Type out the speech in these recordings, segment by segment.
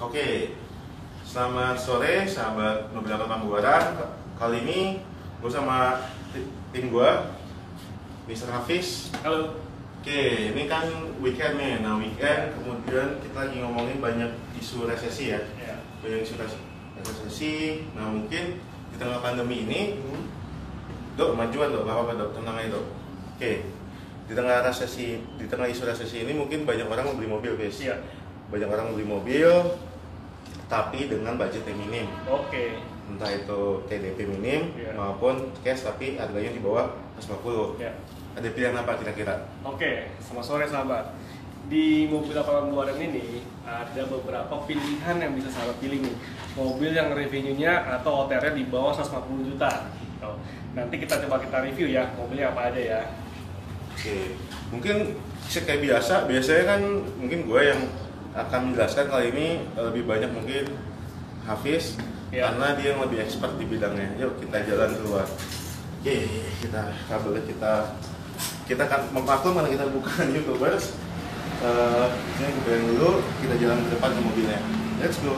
Oke, selamat sore sahabat mobil Ototang Buaran. Kali ini gue sama tim gue, Mr. Hafiz. Halo. Oke, ini kan weekend nih. Nah weekend kemudian kita lagi ngomongin banyak isu resesi ya. Banyak isu resesi. Nah mungkin di tengah pandemi ini, Dok, majuan Dok, gak apa-apa Dok, tenang aja Dok. Oke, di tengah isu resesi ini mungkin banyak orang mau beli mobil guys. Iya. Banyak orang mau beli mobil tapi dengan budget yang minim. Oke. Entah itu TDP minim maupun cash tapi harganya di bawah 150. Ya. Ada pilihan apa kira-kira? Oke, selamat sore sahabat. Di mobil Ototang Buaran ini ada beberapa pilihan yang bisa sahabat pilih nih. Mobil yang revenue-nya atau OTR-nya di bawah 150 juta. Gitu. Nanti kita review ya, mobilnya apa aja ya. Oke, mungkin kayak biasanya kan mungkin gue yang akan menjelaskan kali ini lebih banyak mungkin Hafiz karena dia yang lebih expert di bidangnya. Yuk kita jalan keluar. Oke, kita akan memaklum karena kita bukan YouTubers. Ini gue bilang dulu, kita jalan ke depan ke mobilnya. Let's go.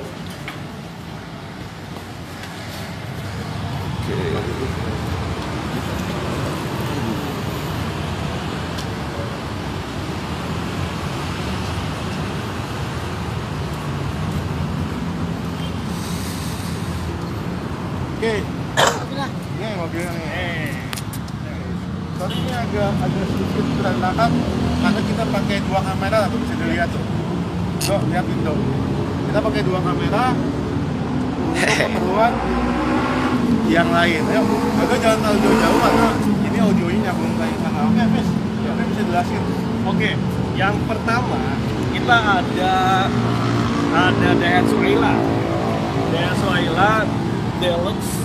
Oke, ini mobilnya nih. Sorry ini agak sedikit berantakan karena kita pakai dua kamera tuh, bisa dilihat tuh. Tuh, lihatin dong. Kita pakai dua kamera untuk keperluan yang lain. Ayo, agak jangan terlalu jauh-jauh karena ini audionya nyambung kayak sana. Oke, Fes, siapa yang bisa jelasin? Oke, yang pertama kita ada Daihatsu Ayla. Daihatsu Ayla Deluxe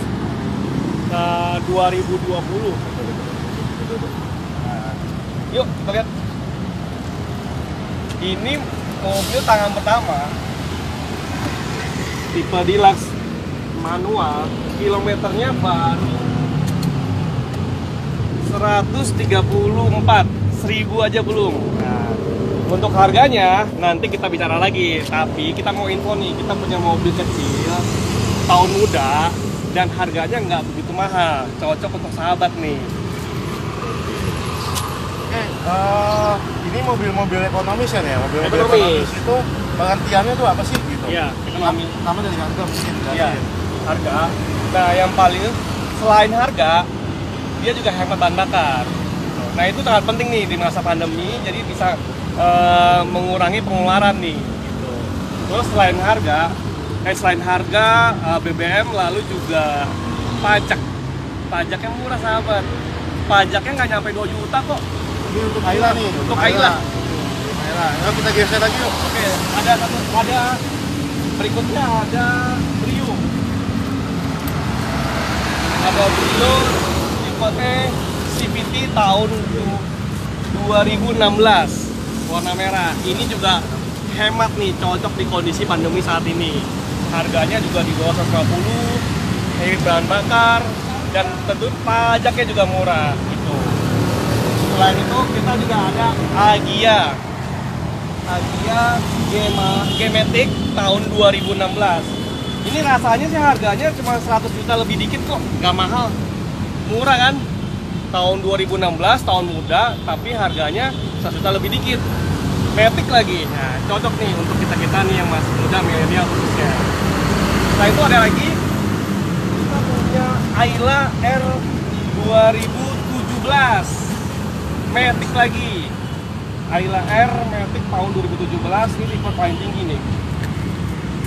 2020. Nah, yuk kita lihat. Ini mobil tangan pertama, tipe deluxe manual, kilometernya baru 134, 1000 aja belum. Nah, untuk harganya nanti kita bicara lagi, tapi kita mau info nih, kita punya mobil kecil, tahun muda, dan harganya nggak begitu mahal, cocok untuk sahabat nih. Ini mobil-mobil ekonomis ya, mobil-mobil ekonomis itu pengertiannya tuh apa sih gitu? Iya, ekonomi. Sama dari harga mungkin. Iya, harga. Nah, yang paling selain harga, dia juga hemat bahan bakar. Nah, itu sangat penting nih di masa pandemi, jadi bisa mengurangi pengeluaran nih. Gitu. Terus selain harga BBM, lalu juga pajak yang murah sahabat. Pajaknya nggak nyampe 2 juta kok. Ini untuk Ayla nih. Untuk Ayla. Nah, kita geser lagi yuk. Oke, ada berikutnya ada Brio. Ada Brio tipe CVT tahun 2016, warna merah. Ini juga hemat nih, cocok di kondisi pandemi saat ini. Harganya juga di bawah 150, hemat bahan bakar, dan tentu pajaknya juga murah gitu. Selain itu kita juga ada Agya G-Matic tahun 2016. Ini rasanya sih harganya cuma 100 juta lebih dikit kok, nggak mahal, murah kan? Tahun 2016, tahun muda, tapi harganya 100 juta lebih dikit. Matic lagi, nah cocok nih untuk kita nih yang masih muda, milenial khususnya. Setelah itu ada lagi, kita punya Ayla R 2017. Matic lagi, Ayla R Matic tahun 2017, ini tipe paling tinggi nih.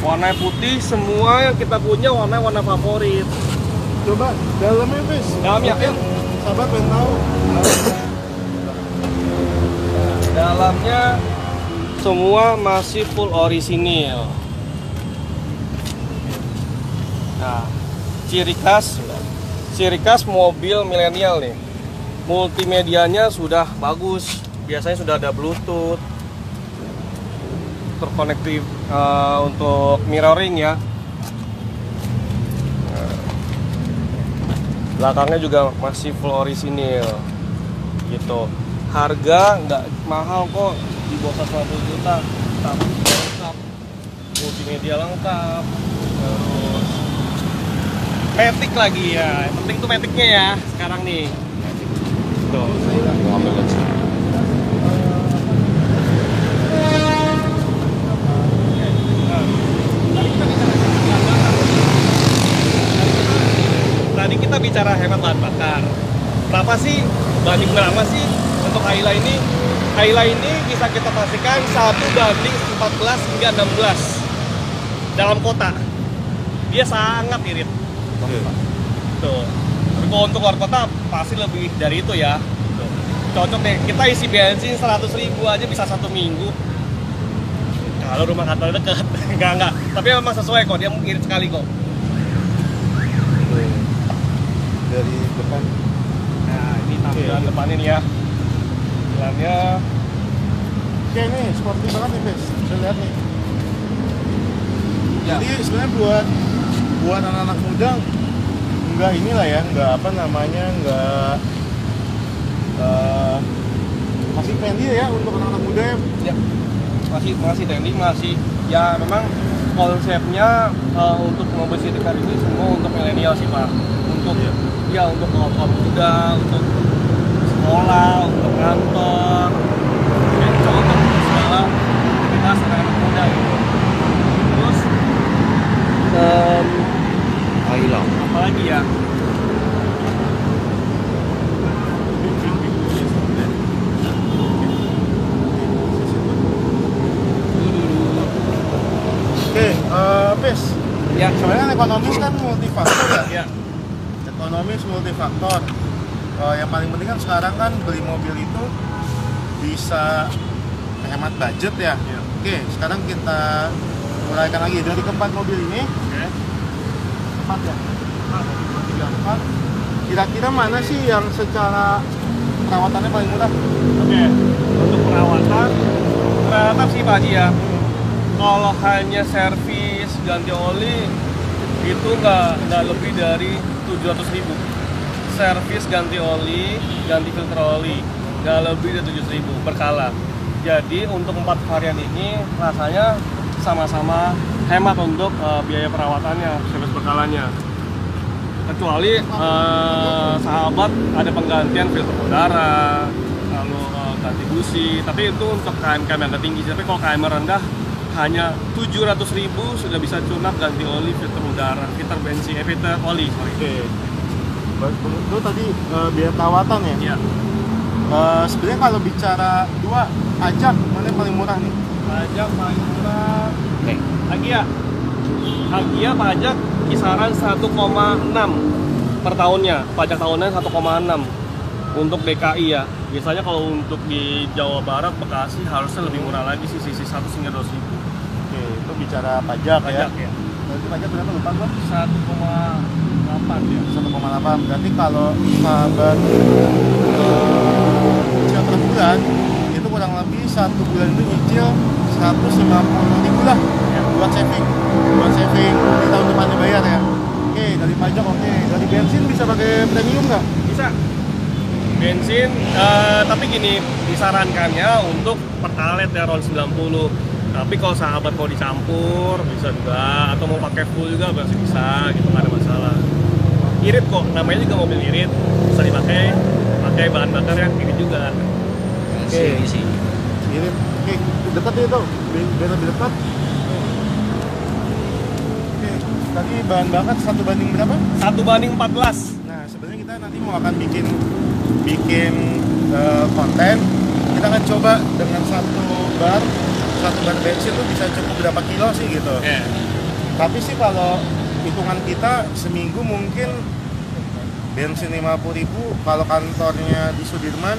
Warna putih, semua yang kita punya warna favorit. Coba dalamnya, Fes. Dalamnya, mungkin sahabat pengen tahu. Dalamnya semua masih full orisinil. Nah, ciri khas mobil milenial nih. Multimedianya sudah bagus, biasanya sudah ada Bluetooth, terkonektif untuk mirroring ya. Belakangnya juga masih full orisinil gitu. Harga nggak mahal kok, di bawah 150 juta, tapi lengkap multimedia lengkap, terus matic lagi ya. Yang penting tuh maticnya ya sekarang nih. Tuh. Tadi kita bicara hemat bahan bakar. Berapa sih? Banding berapa sih untuk Ayla ini? Ayla ini bisa kita pastikan 1:14 hingga 16 dalam kota. Dia sangat irit. Tuh. Tapi kalau untuk luar kota pasti lebih dari itu ya. Tuh. Cocok deh. Kita isi bensin 100.000 aja bisa 1 minggu. Kalau rumah kantor dekat, enggak. Tapi memang sesuai kok. Dia irit sekali kok. Dari depan. Nah, ini tampilan depannya nih ya. Tampilannya Oke, ini sporty banget nih, Bes. Bisa lihat nih. ya. Jadi sebenarnya buat anak-anak muda nggak inilah ya, nggak apa namanya, nggak masih trendy ya untuk anak-anak muda ya. Ya. Masih trending, masih ya memang konsepnya untuk mobil city car ini semua untuk milenial sih Pak. Untuk ya untuk kaum muda, untuk sekolah, untuk kantor, untuk segala aktivitas anak muda gitu. Terus apalagi ya? Oke, Bes. Ya, Sebenarnya ekonomis kan multifaktor ya. ya. Ekonomis multifaktor. Yang paling penting kan sekarang kan beli mobil itu bisa hemat budget ya. Ya. Oke, sekarang kita uraikan lagi dari keempat mobil ini. Oke. Empat ya. Empat. Kira-kira mana sih yang secara perawatannya paling murah? Oke. Untuk perawatan sih Pak Haji ya. Kalau hanya servis ganti oli itu nggak lebih dari 700.000. Servis ganti oli, ganti filter oli nggak lebih dari 700.000 berkala. Jadi untuk 4 varian ini rasanya sama-sama hemat untuk biaya perawatannya, servis berkalanya. Kecuali sahabat ada penggantian filter udara, lalu ganti busi. Tapi itu untuk KM-KM yang agak tinggi. Tapi kalau KM rendah hanya 700.000 sudah bisa tune-up ganti oli, filter udara, filter bensin, filter oli. Oke. Itu tadi biaya perawatan ya? Iya. Sebenarnya kalau bicara dua pajak mana yang paling murah nih? Pajak paling murah. Hagia pajak kisaran 1,6 per tahunnya. Pajak tahunan 1,6 untuk DKI ya. Biasanya kalau untuk di Jawa Barat, Bekasi harusnya lebih murah lagi sih, sisi 1 hingga 200.000. Oke, itu bicara pajak ya. Ya. Berarti pajak berapa lupa gua? 1,8 ya. 1,8. Berarti kalau sahabat nyicil per bulan itu kurang lebih 1 bulan itu nyicil 150.000 lah ya, buat saving di tahun depannya bayar ya. Oke, dari pajak oke. Dari bensin bisa pakai premium nggak? Bisa. Bensin, tapi gini, disarankannya untuk pertalite ya RON 90. Tapi kalau sahabat mau dicampur bisa juga, atau mau pakai full juga masih bisa, gitu nggak ada masalah. Irit kok, namanya juga mobil irit, bisa dipakai, pakai bahan bakar yang irit juga. Oke, irit. Oke, dekat itu, biar lebih dekat. Oke, tadi bahan bakar 1 banding berapa? 1:14. Nah, sebenarnya kita nanti mau akan bikin konten. Kita akan coba dengan satu bar bensin tuh bisa cukup berapa kilo sih gitu. Yeah. Tapi sih kalau hitungan kita seminggu mungkin bensin 50.000, kalau kantornya di Sudirman,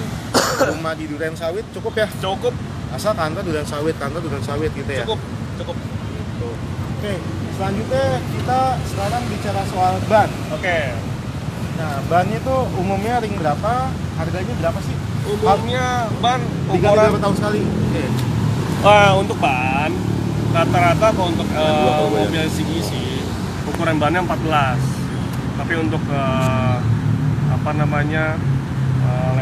rumah di Duren Sawit cukup ya? Cukup. Asal kantor Duren Sawit gitu ya? Cukup. Tuh. Oke, selanjutnya kita sekarang bicara soal ban. Oke. Nah, bannya tuh umumnya ring berapa? Harganya berapa sih? Umumnya ban Diganti ukuran berapa tahun sekali? Oke. untuk ban rata-rata kalau untuk mobil CGC ukuran bannya 14. Tapi untuk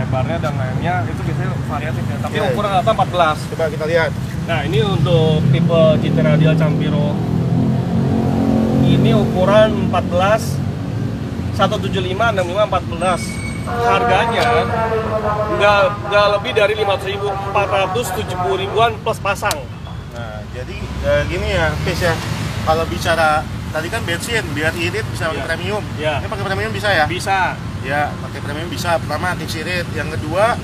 lebarnya dan lainnya itu biasanya variatif ya. Tapi Iya. ukuran rata 14. Coba kita lihat. Nah ini untuk tipe GT Radial Campiro. Ini ukuran 14 175 65 14. Harganya nggak lebih dari 500.000, 470 ribuan plus pasang. Nah, jadi gini ya, Pis ya. Kalau bicara tadi kan bensin, biar irit bisa pakai Iya. premium. Iya. Ini pakai premium bisa ya? Bisa. Ya, pakai premium bisa. Pertama anti irit. Yang kedua,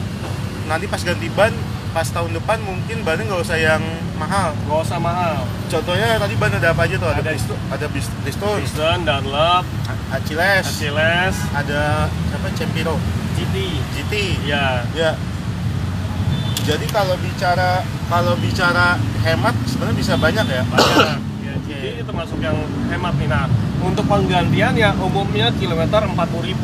nanti pas ganti ban, pas tahun depan mungkin bannya nggak usah yang mahal. Nggak usah mahal. Contohnya tadi ban ada apa aja tuh? Ada Bridgestone, Piston, Dunlop, Achilles, Achilles, ada apa? Campiro, GT. GT. Ya. Ya. Jadi kalau bicara hemat sebenarnya bisa banyak ya. Banyak. Ya, GT termasuk yang hemat nih. Nah, untuk penggantian ya umumnya kilometer 40.000.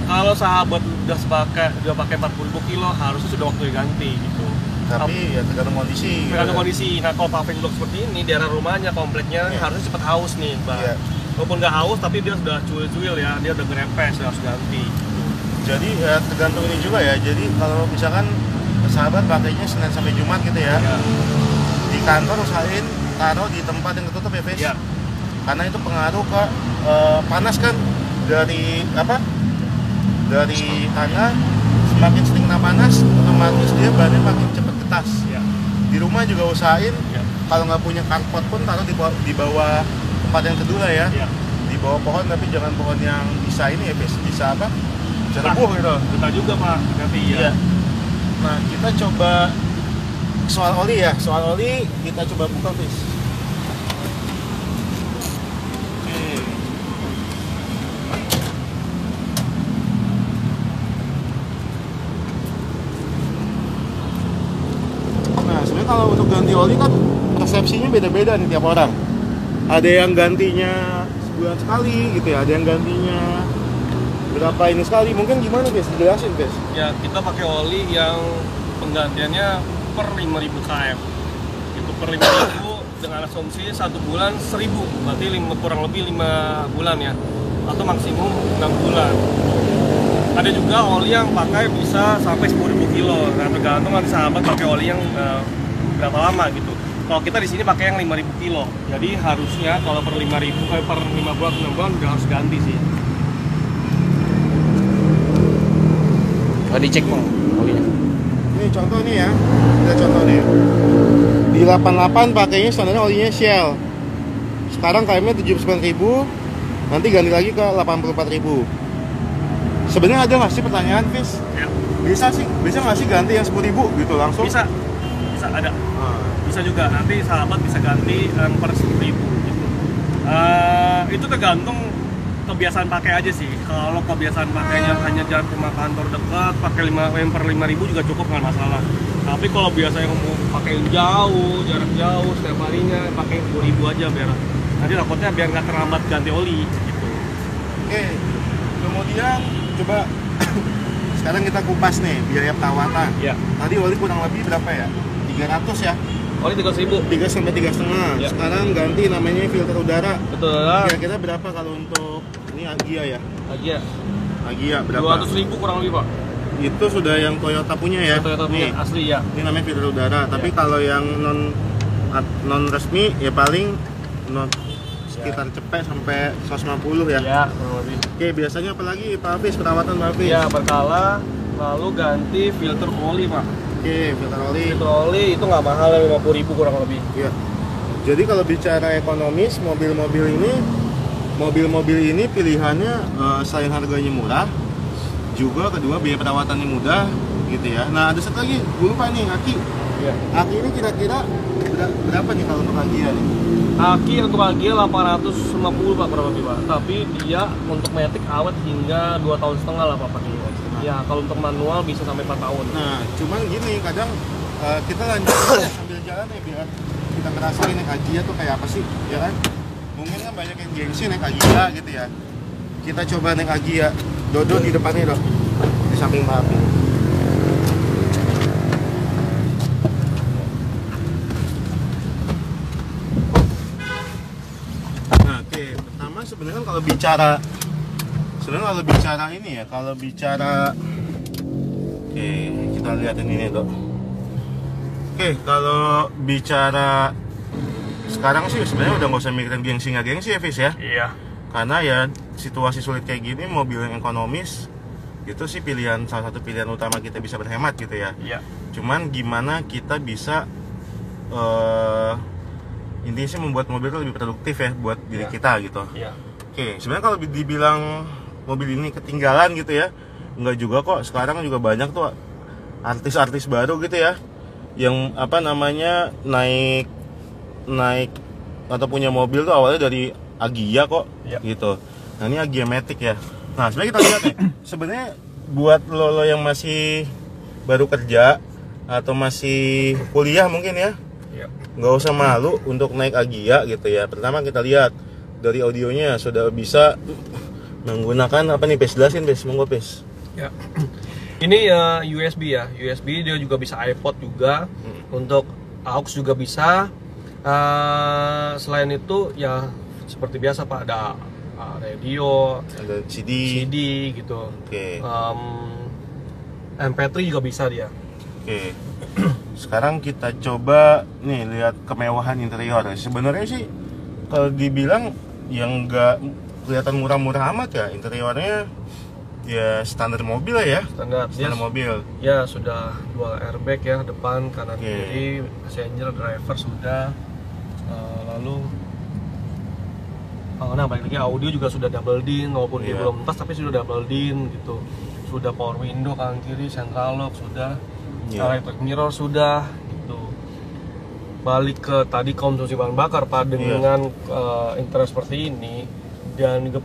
Kalau sahabat udah pakai 40.000 kilo harusnya sudah waktunya ganti gitu. Tapi ya tergantung kondisi. Tergantung kondisi. Nah, kalau paving block seperti ini, daerah rumahnya, kompleknya Iya. harusnya cepat haus nih, Bang. Iya. Walaupun nggak haus, tapi dia sudah cuil-cuil ya, dia udah gerepes, harus ganti. Jadi ya tergantung ini juga ya. Jadi kalau misalkan sahabat pakainya Senin sampai Jumat gitu ya, Ya. di kantor usahain taruh di tempat yang tertutup ya, Fes. Ya. Karena itu pengaruh ke panas kan dari apa? Dari tanah, semakin sering kena panas, otomatis dia bannya makin cepat ketas. Ya. Di rumah juga usahain Ya. kalau nggak punya carport pun taruh di bawah tempat yang teduh lah ya. Ya. Di bawah pohon, tapi jangan pohon yang bisa ini ya, Fes. Bisa apa? Bisa rebuh gitu. Kita juga, Pak, ganti ya. Iya. Nah, kita coba soal oli ya. Soal oli kita coba buka, Fis. Oke. Nah, sebenarnya kalau untuk ganti oli kan resepsinya beda-beda nih tiap orang. Ada yang gantinya sebulan sekali gitu ya, ada yang gantinya berapa ini sekali. Mungkin gimana, Fis? Dijelasin, Fis. Ya, kita pakai oli yang penggantiannya per 5.000 km. Itu per 5.000 dengan asumsi 1 bulan 1.000, berarti kurang lebih 5 bulan ya, atau maksimum 6 bulan. Ada juga oli yang pakai bisa sampai 10.000 kilo. Nah, tergantung nanti sahabat pakai oli yang berapa lama gitu. Kalau kita di sini pakai yang 5.000 kilo, jadi harusnya kalau per 5.000 per 5 bulan 6 bulan udah harus ganti sih. Dicek mau olinya. Ini contoh nih ya, kita contoh nih. Di 88 pakainya standarnya olinya Shell. Sekarang KM-nya 79.000, nanti ganti lagi ke 84.000. Sebenarnya ada nggak sih pertanyaan, Fis? Ya. Bisa nggak sih ganti yang 10.000 gitu langsung? Bisa ada. Ah, Bisa juga, nanti sahabat bisa ganti per 10.000 gitu. Itu tergantung kebiasaan pakai aja sih. Kalau kebiasaan pakainya hanya jarak rumah kantor dekat, pakai 5 per 5.000 juga cukup, nggak masalah. Tapi kalau biasanya mau pakai jauh, jarak jauh setiap harinya, pakai 10.000 aja biar nanti takutnya biar nggak terlambat ganti oli gitu. Oke, kemudian coba sekarang kita kupas nih biaya perawatan. Ya. Tadi oli kurang lebih berapa ya? 300 ya? Oli 3.000. 3 sampai 3,5. Ya. Sekarang ganti namanya filter udara. Betul lah. Kira-kira berapa kalau untuk ini Agia ya? Lagi ya. Agia berapa? 200.000 kurang lebih, Pak. Itu sudah yang Toyota punya ya? Toyota punya Nih, asli ya. ini namanya filter udara. Tapi kalau yang non resmi ya paling sekitar cepet sampai 150 ya. Ya, kurang lebih. Oke, biasanya apalagi Pak Hafiz, perawatan Pak Hafiz? Ya, berkala lalu ganti filter oli, Pak. Oke, filter oli. Filter oli itu nggak mahal ya, 50.000 kurang lebih. Iya. Jadi kalau bicara ekonomis, mobil-mobil ini pilihannya selain harganya murah, juga kedua biaya perawatannya mudah gitu ya. Nah, ada satu lagi, gue lupa nih, Aki. Ya. Aki ini kira-kira berapa nih kalau untuk Agia nih? Aki untuk Agia 850 Pak kurang lebih, Pak. Tapi dia untuk matic awet hingga 2,5 tahun lah Pak pakai. Ya, kalau untuk manual bisa sampai 4 tahun. Nah, cuman gini, kadang kita lanjut aja sambil jalan ya biar kita ngerasain naik Agia tuh kayak apa sih, ya kan? Mungkin kan banyak yang gengsi naik Agia gitu ya. Kita coba naik Agia. Dodo di depannya dong, di samping Pak Hafiz. Nah, oke. Pertama sebenarnya kalau bicara ini ya, kalau bicara Oke, kita lihatin ini dok. Oke, kalau bicara sekarang sih sebenarnya udah nggak usah mikirin gengsi nggak gengsi ya, Fis ya. Iya. Karena ya situasi sulit kayak gini, mobil yang ekonomis itu sih salah satu pilihan utama kita bisa berhemat gitu ya. Iya. Cuman gimana kita bisa intinya sih membuat mobil itu lebih produktif ya buat diri kita gitu. Iya. Oke, sebenarnya kalau dibilang mobil ini ketinggalan gitu ya, enggak juga kok. Sekarang juga banyak tuh artis-artis baru gitu ya, yang apa namanya naik atau punya mobil tuh awalnya dari Agya kok, Ya. gitu. Nah ini Agya Matic ya. Nah sebenarnya kita lihat nih, sebenarnya buat lo yang masih baru kerja atau masih kuliah mungkin ya, Iya. nggak usah malu untuk naik Agya gitu ya. Pertama kita lihat dari audionya sudah bisa menggunakan apa nih, Pes? Jelasin, Pes, monggo, Pes. Ya. Ini USB ya, USB dia juga bisa iPod juga, untuk aux juga bisa. Selain itu ya seperti biasa Pak, ada radio, Ada CD. gitu. Oke. MP3 juga bisa dia. Oke. Sekarang kita coba nih lihat kemewahan interior. Sebenarnya sih kalau dibilang yang nggak kelihatan murah-murah amat ya, interiornya ya standar mobil lah ya. Standar mobil. Ya sudah dual airbag ya, depan kanan Oke. kiri, passenger driver sudah. Lalu nah balik lagi audio juga sudah double din, walaupun dia Iya. belum tas tapi sudah double din gitu. Sudah power window kanan kiri, central lock sudah, Iya. electric mirror sudah gitu. Balik ke tadi konsumsi bahan bakar Pak, dengan interest seperti ini dan juga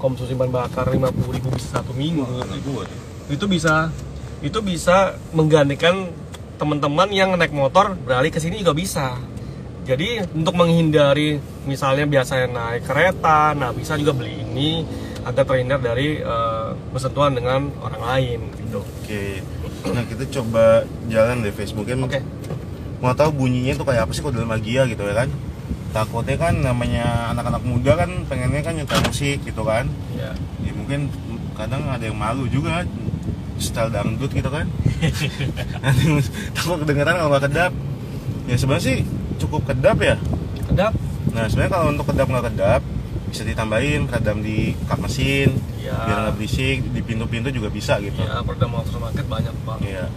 konsumsi bahan bakar 50.000 bisa 1 minggu. Itu bisa menggantikan teman-teman yang naik motor beralih ke sini juga bisa. Jadi untuk menghindari misalnya biasanya naik kereta, nah bisa juga beli ini agar terhindar dari bersentuhan dengan orang lain gitu. Oke. Nah kita coba jalan deh Facebook kan. Oke. Mau tahu bunyinya tuh kayak apa sih kalau dalam Agya gitu ya kan? Takutnya kan namanya anak-anak muda kan pengennya kan nyetel musik gitu kan? Ya. Ya mungkin kadang ada yang malu juga style dangdut gitu kan. Nanti takut kedengeran kalau nggak kedap. Ya sebenarnya sih cukup kedap ya. Kedap. Nah sebenarnya kalau untuk kedap nggak kedap bisa ditambahin peredam di kap mesin Ya. biar nggak berisik, di pintu-pintu juga bisa gitu. Ya, peredam aftermarket banyak Pak. Iya.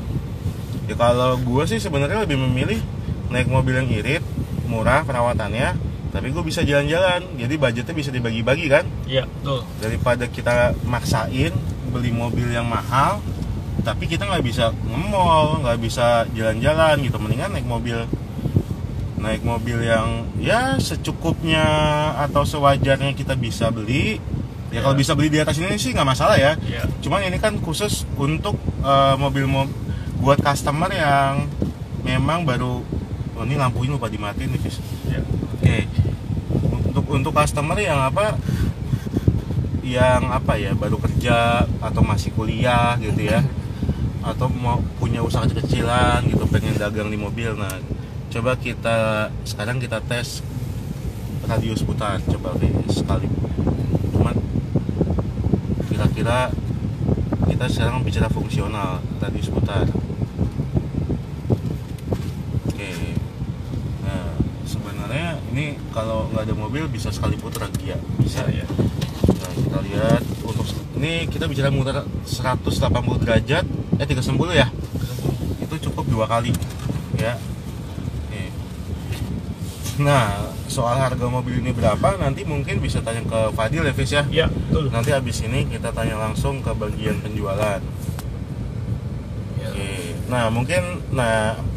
Ya kalau gue sih sebenarnya lebih memilih naik mobil yang irit, murah perawatannya, tapi gue bisa jalan-jalan. Jadi budgetnya bisa dibagi-bagi kan? Iya, betul. Daripada kita maksain beli mobil yang mahal, tapi kita nggak bisa nge-mall, nggak bisa jalan-jalan gitu. Mendingan naik mobil yang ya secukupnya atau sewajarnya kita bisa beli. Ya kalau bisa beli di atas ini sih nggak masalah ya. Iya. Cuman ini kan khusus untuk mobil buat customer yang memang baru, oh ini lampunya lupa dimatiin nih guys. Iya. Oke. Untuk customer yang apa ya baru kerja atau masih kuliah gitu ya, atau mau punya usaha kecil-kecilan gitu, pengen dagang di mobil. Nah coba sekarang kita tes radius putar, coba sekali. Cuman kira-kira kita sekarang bicara fungsional radius putar. Oke. Nah sebenarnya ini kalau nggak ada mobil bisa sekali putar lagi ya, bisa ya. Nah kita lihat untuk ini kita bicara muter 180 derajat 360 ya, itu cukup 2 kali ya. Oke. Nah soal harga mobil ini berapa nanti mungkin bisa tanya ke Fadil ya Fis ya. Iya, betul. Nanti habis ini kita tanya langsung ke bagian penjualan. Ya. Oke. Nah mungkin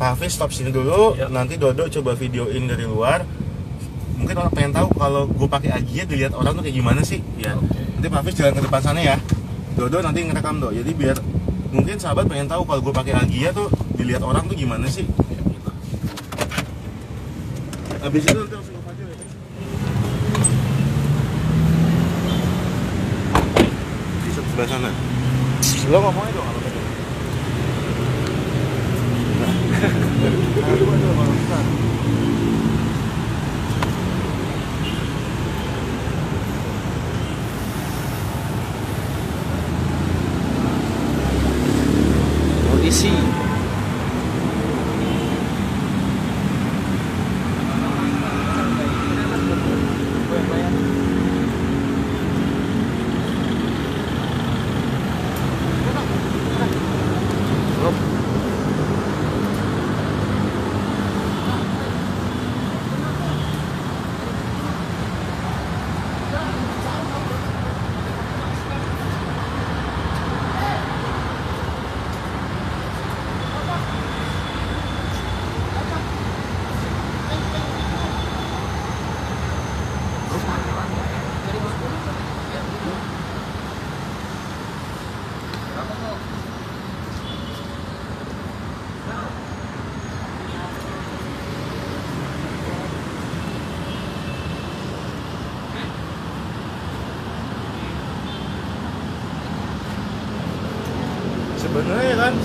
Pak Hafiz stop sini dulu. Ya. Nanti Dodo coba videoin dari luar. Mungkin orang pengen tahu kalau gue pakai Agya dilihat orang tuh kayak gimana sih ya. Oke. Nanti Pak Hafiz jalan ke depan sana ya. Dodo nanti ngerekam Do. Jadi biar mungkin sahabat pengen tahu kalau gue pakai Agya tuh dilihat orang tuh gimana sih. Ya, gitu. Habis itu nanti langsung ke Fadil ya. Di sebelah sana. Lo ngomongnya dong apa tadi?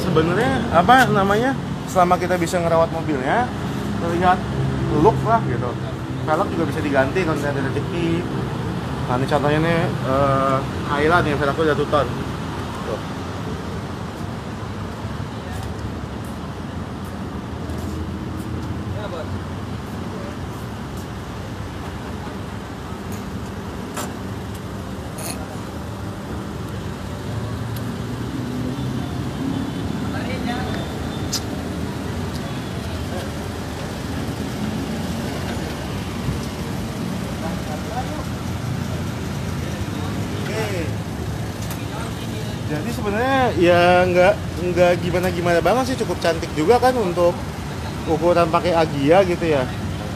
sebenarnya apa namanya, selama kita bisa ngerawat mobilnya terlihat look lah gitu. Velg juga bisa diganti kalau ada rezeki. Nah ini contohnya nih Highland nih, velgnya udah tuton. Tuh. Jadi sebenarnya ya nggak gimana banget sih, cukup cantik juga kan untuk ukuran pakai Agia gitu ya.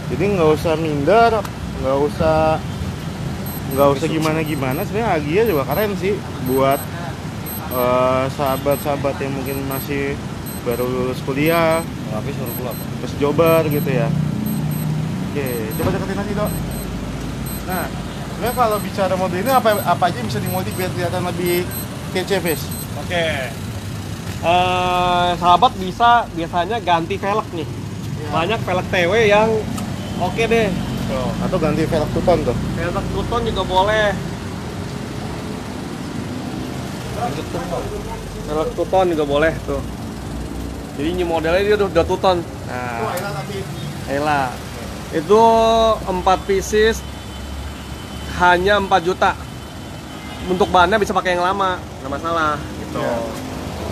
Jadi nggak usah minder, nggak usah gimana. Sebenarnya Agia juga keren sih buat sahabat-sahabat yang mungkin masih baru lulus kuliah, habis baru pulang. terus jobar gitu ya. Oke, coba deketin lagi dok. Nah, sebenarnya kalau bicara mobil ini apa aja yang bisa dimodif biar kelihatan lebih kece, Fis? Oke. Sahabat bisa biasanya ganti velg nih. Ya. Banyak velg TW yang oke deh. Tuh. Atau ganti velg tuton tuh. Velg tuton juga boleh. Velg tuton juga boleh tuh. Jadi ini modelnya dia udah tuton. Nah, Ela. Itu 4 pieces hanya 4 juta. Untuk bahannya bisa pakai yang lama, nggak masalah gitu. Ya.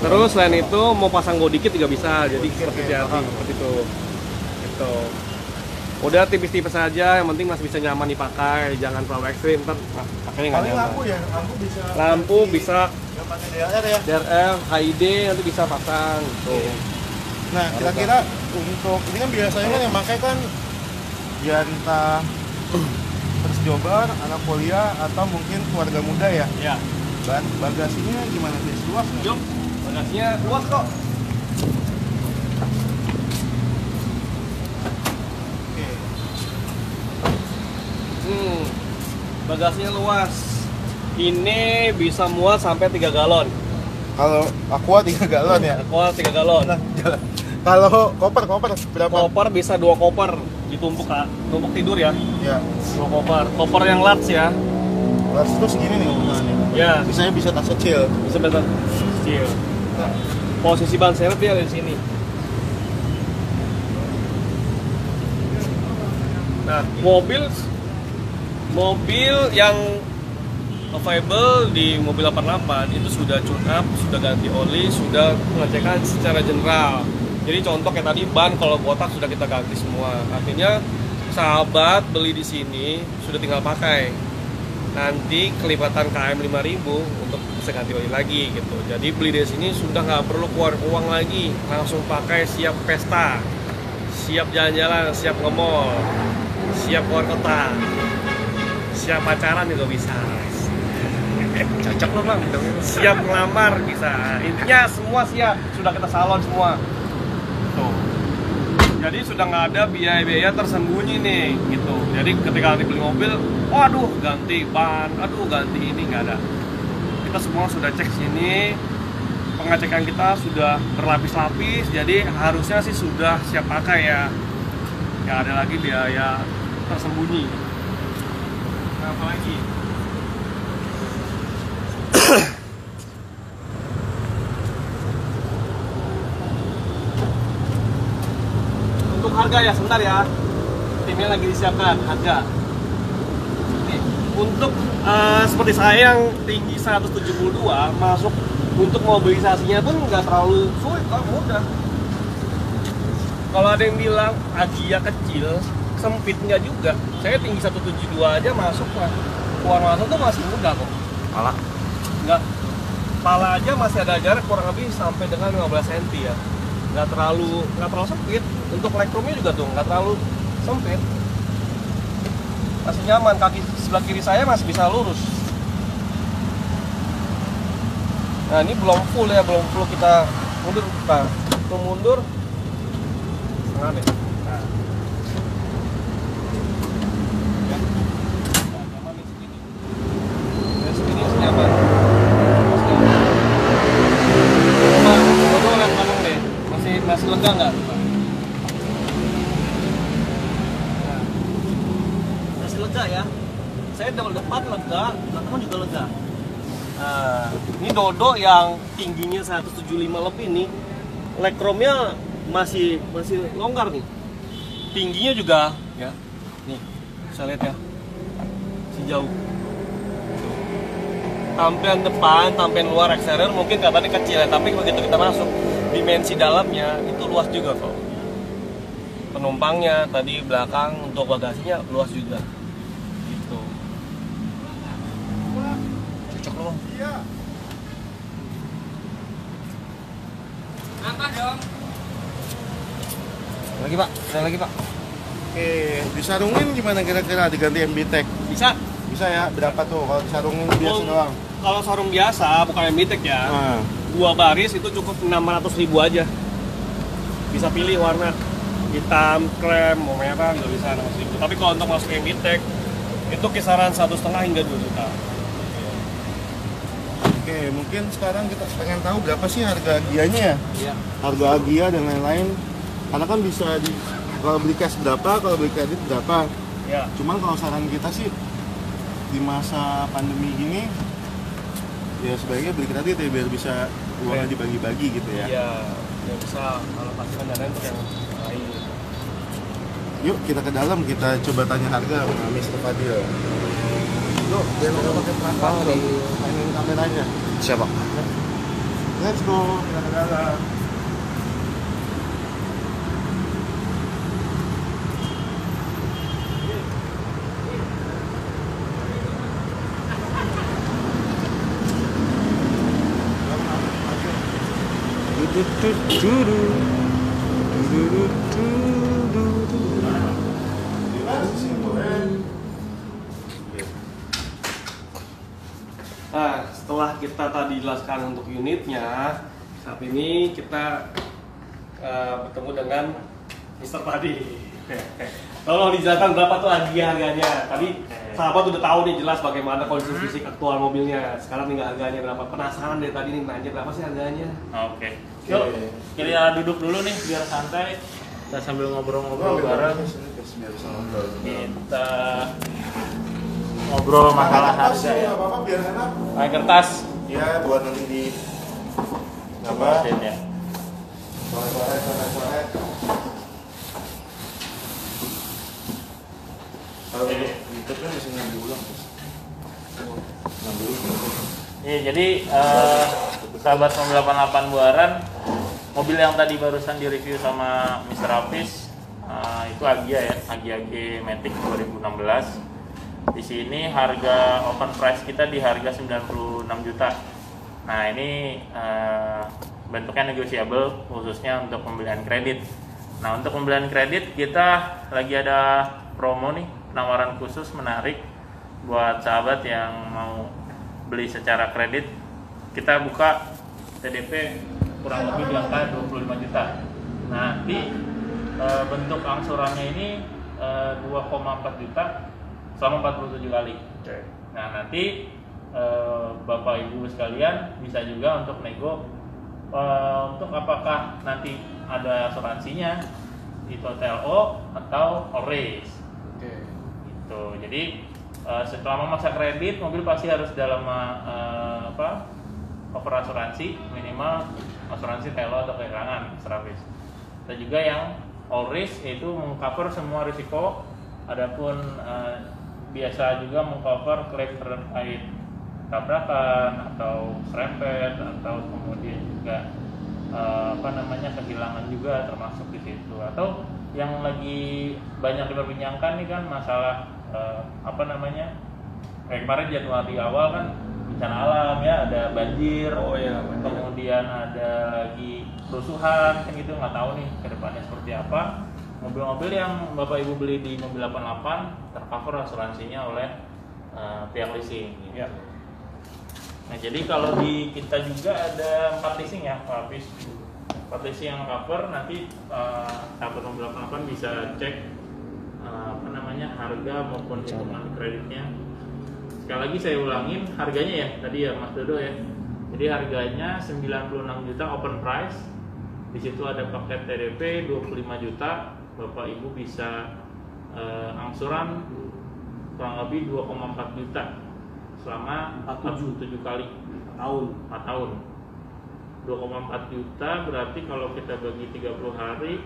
Terus selain itu mau pasang body kit juga bisa, jadi seperti seperti itu. Gitu. Udah tipis-tipis saja, yang penting masih bisa nyaman dipakai, jangan terlalu ekstrim, ntar pakainya nggak nyaman. Lampu bisa yang pakai DRL ya. DRL, HID nanti bisa pasang gitu. Nah, kira-kira untuk ini kan biasanya kan yang pakai kan ya entah terus jobar, anak kuliah, atau mungkin keluarga muda ya. Iya. Bagasinya gimana sih? Luas nggak? Yuk, bagasinya luas kok. Oke. Bagasinya luas. Ini bisa muat sampai 3 galon. Kalau Aqua 3 galon ya. Aqua 3 galon. Nah, kalau koper berapa? Koper bisa 2 koper ditumpuk tumpuk tidur ya. Ya. 2 koper yang large ya. Large itu segini nih ukurannya. Ya. Misalnya bisa tas kecil. Bisa betul. Kecil. Posisi ban serep dia ada di sini. Nah, mobil yang available di mobil 88 itu sudah tune up, sudah ganti oli, sudah pengecekan secara general. Jadi contoh kayak tadi ban kalau botak sudah kita ganti semua. Artinya sahabat beli di sini sudah tinggal pakai. Nanti kelipatan KM 5.000 untuk bisa ganti oli lagi gitu. Jadi beli di sini sudah nggak perlu keluar uang lagi, langsung pakai, siap pesta, siap jalan-jalan, siap nge-mall, siap keluar kota, siap pacaran juga bisa. Cocok loh bang, siap ngelamar bisa. Intinya semua siap, sudah kita salon semua. Tuh. Jadi sudah nggak ada biaya-biaya tersembunyi nih, gitu. Jadi ketika nanti beli mobil, waduh ganti ban, aduh ganti ini, nggak ada. Kita semua sudah cek sini, pengecekan kita sudah berlapis-lapis, jadi harusnya sih sudah siap pakai ya. Nggak ada lagi biaya tersembunyi. Nah, apa lagi? Untuk harga ya, sebentar ya, timnya lagi disiapkan harga. Nih, untuk seperti saya yang tinggi 172 masuk untuk mobilisasinya pun nggak terlalu sulit, mudah. Kalau ada yang bilang Agia kecil, sempit nggak juga. Saya tinggi 172 aja masuk lah, keluar masuk tuh masih mudah kok. Malah Nggak, pala aja masih ada jarak kurang lebih sampai dengan 15 cm ya. Nggak terlalu sempit. Untuk legroomnya juga tuh nggak terlalu sempit, masih nyaman. Kaki sebelah kiri saya masih bisa lurus. Nah ini belum full ya, belum full kita mundur. Nah, untuk mundur setengah deh. Nah. Ya. Nah, nyaman di segini. Dari segini nyaman. saya depan lega, teman-teman juga lega. Nah, ini Dodo yang tingginya 175 lebih nih, leg chrome-nya masih longgar nih. Tingginya juga ya. Nih, bisa lihat ya. Sejauh. Tampilan depan, tampilan luar eksterior mungkin katanya kecil ya, tapi begitu kita masuk dimensi dalamnya itu luas juga kok. Penumpangnya tadi belakang untuk bagasinya luas juga. Gitu. Cocok loh. Iya. Angkat dong. Lagi Pak, ada lagi Pak. Oke, disarungin gimana kira-kira diganti MBTEK? Bisa. Bisa ya, berapa tuh kalau disarungin biasa doang? Kalau sarung biasa, bukan MBTEK ya. Nah, 2 baris itu cukup 600.000 aja. Bisa pilih warna hitam, krem, mau merah juga bisa 600.000. Tapi kalau untuk masuk MBTEK itu kisaran 1,5 hingga 2 juta. oke, mungkin sekarang kita pengen tahu berapa sih harga Agianya ya? Iya. Harga Agia dan lain-lain. Karena kan bisa kalau beli cash berapa, kalau beli kredit berapa. Ya. Cuman kalau saran kita sih di masa pandemi gini ya sebaiknya beli kredit ya biar bisa uangnya dibagi-bagi gitu ya. Iya, ya bisa alokasi kendaraan untuk yang lain. Yuk kita ke dalam, kita coba tanya harga sama Mr. Fadil. Yuk, jangan lupa pakai perasaan dong, mainin kameranya. Siapa? Let's go, kita ke dalam. Nah, setelah kita tadi jelaskan untuk unitnya, saat ini kita bertemu dengan Mr. Padi. Tolong dijelaskan berapa tuh harganya. Tadi sahabat udah tahu nih jelas bagaimana kondisi fisik aktual mobilnya. Sekarang tinggal harganya berapa. Penasaran dari tadi nih nanya berapa sih harganya. Oke. Yuk, kita duduk dulu nih biar santai. Kita sambil ngobrol-ngobrol bareng. Kita ngobrol masalah harga ya. Apa-apa biar enak. Pakai kertas. Ya, buat nanti di apa? Ya. Sore. Kalau itu kan bisa ngambil ulang. Ngambil ulang. Iya, jadi sahabat 988 Buaran, mobil yang tadi barusan direview sama Mr. Hafiz itu Agia ya, Agia G Matic 2016. Di sini harga open price kita di harga 96 juta. Nah, ini bentuknya negosiable khususnya untuk pembelian kredit. Nah, untuk pembelian kredit kita lagi ada promo nih, penawaran khusus menarik buat sahabat yang mau beli secara kredit. Kita buka TDP kurang lebih di angka 25 juta. Nanti bentuk angsurannya ini 2,4 juta selama 47 kali. Nah, nanti Bapak Ibu sekalian bisa juga untuk nego untuk apakah nanti ada asuransinya itu TLO atau all risk. Gitu. Jadi selama masa kredit mobil pasti harus dalam cover asuransi, minimal asuransi TLO atau kehilangan servis. Dan juga yang all risk yaitu mengcover semua risiko, adapun biasa juga mengcover klaim terkait tabrakan atau serempet atau kemudian juga kehilangan juga termasuk di situ. Atau yang lagi banyak diperbincangkan nih kan masalah kayak kemarin Januari awal kan bencana alam ya, ada banjir, kemudian ada lagi kerusuhan kan gitu, nggak tahu nih ke depannya seperti apa. Mobil-mobil yang Bapak Ibu beli di Mobil 88 tercover asuransinya oleh pihak leasing gitu. Ya. Nah, jadi kalau di kita juga ada 4 leasing ya Pak Hafiz. 4 leasing yang cover, nanti sahabat Mobil 88 bisa cek harga maupun hitungan kreditnya. Sekali lagi saya ulangin harganya ya, tadi ya Mas Dodo ya. Jadi harganya 96 juta open price. Di situ ada paket TDP 25 juta. Bapak Ibu bisa angsuran kurang lebih 2,4 juta selama 47 kali 4 tahun. 2,4 juta berarti kalau kita bagi 30 hari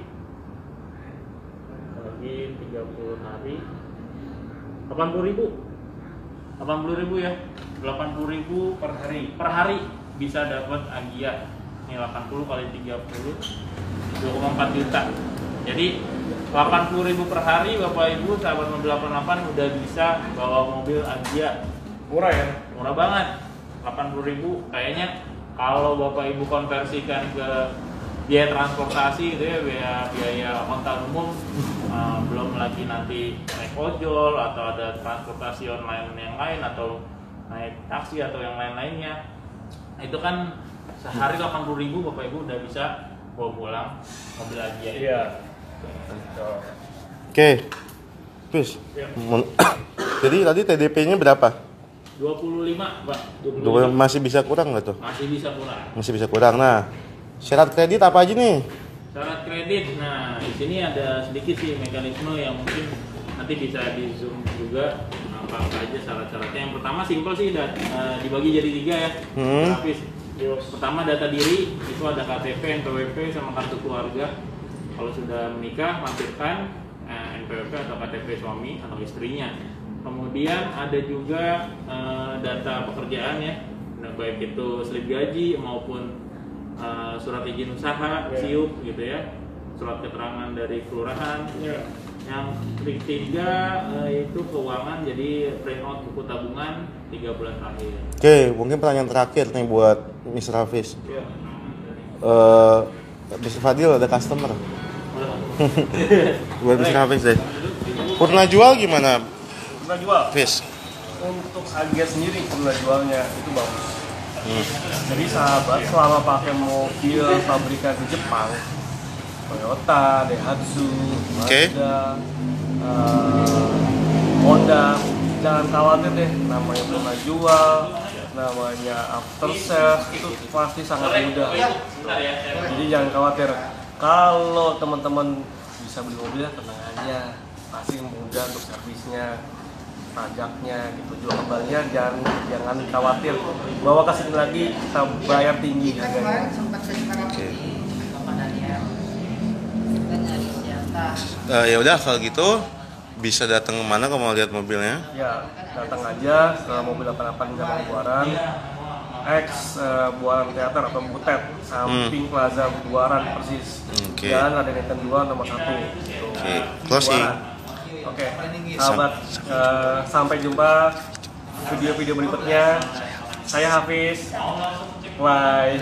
bagi 30 hari 80.000 ya, 80.000 per hari bisa dapat Agya. Ini 80 kali 30 2,4 juta. Jadi 80.000 per hari Bapak Ibu sahabat mobil 88 udah bisa bawa mobil Agya. Murah ya? Murah banget. 80.000 kayaknya kalau Bapak Ibu konversikan ke biaya transportasi gitu ya, biaya angkutan umum, belum lagi nanti naik ojol atau ada transportasi online yang lain atau naik taksi atau yang lain-lainnya, itu kan sehari 80.000 Bapak Ibu udah bisa bawa pulang mobil Agya. Iya. Oke, Fis. Jadi tadi TDP-nya berapa? 25, Pak. 25. Masih bisa kurang nggak tuh? Masih bisa pulang. Masih bisa kurang. Nah, syarat kredit apa aja nih? Syarat kredit, nah di sini ada sedikit sih mekanisme yang mungkin nanti bisa di zoom juga apa aja syarat-syaratnya. Yang pertama simpel sih, dibagi jadi 3 ya. Lapis. Pertama data diri, itu ada KTP, NPWP sama kartu keluarga. Kalau sudah menikah, lampirkan NPWP atau KTP suami atau istrinya. Kemudian ada juga data pekerjaan ya, baik itu slip gaji maupun surat izin usaha, SIUP gitu ya, surat keterangan dari kelurahan. Yang ketiga itu keuangan, jadi print out buku tabungan 3 bulan terakhir. Oke, mungkin pertanyaan terakhir nih buat Mr. Hafiz. Mr. Fadil ada customer. Buat Mr. Hafiz deh. Purna jual gimana? Purna jual. Hafiz. Untuk Agya sendiri purna jualnya itu bagus. Jadi sahabat selama pakai mobil pabrikan di Jepang, Toyota, Daihatsu, Mazda, Honda, jangan khawatir deh, namanya purna jual, namanya after sales itu pasti sangat mudah. Jadi jangan khawatir. Kalau teman-teman bisa beli mobil, tenang aja, pasti mudah untuk servisnya, pajaknya, gitu. Jual kembalinya jangan khawatir. Bawa ke sini lagi kita bayar tinggi harganya. Ya udah kalau gitu bisa datang kemana kalau mau lihat mobilnya? Ya, datang aja ke mobil 88 Jalan Buaran, Buaran Teater atau Butet, samping Plaza Buaran persis. Jalan Raden Inten 2 nomor 1. Closing. Oke, sahabat, sampai jumpa video-video berikutnya. Saya Hafiz. Bye.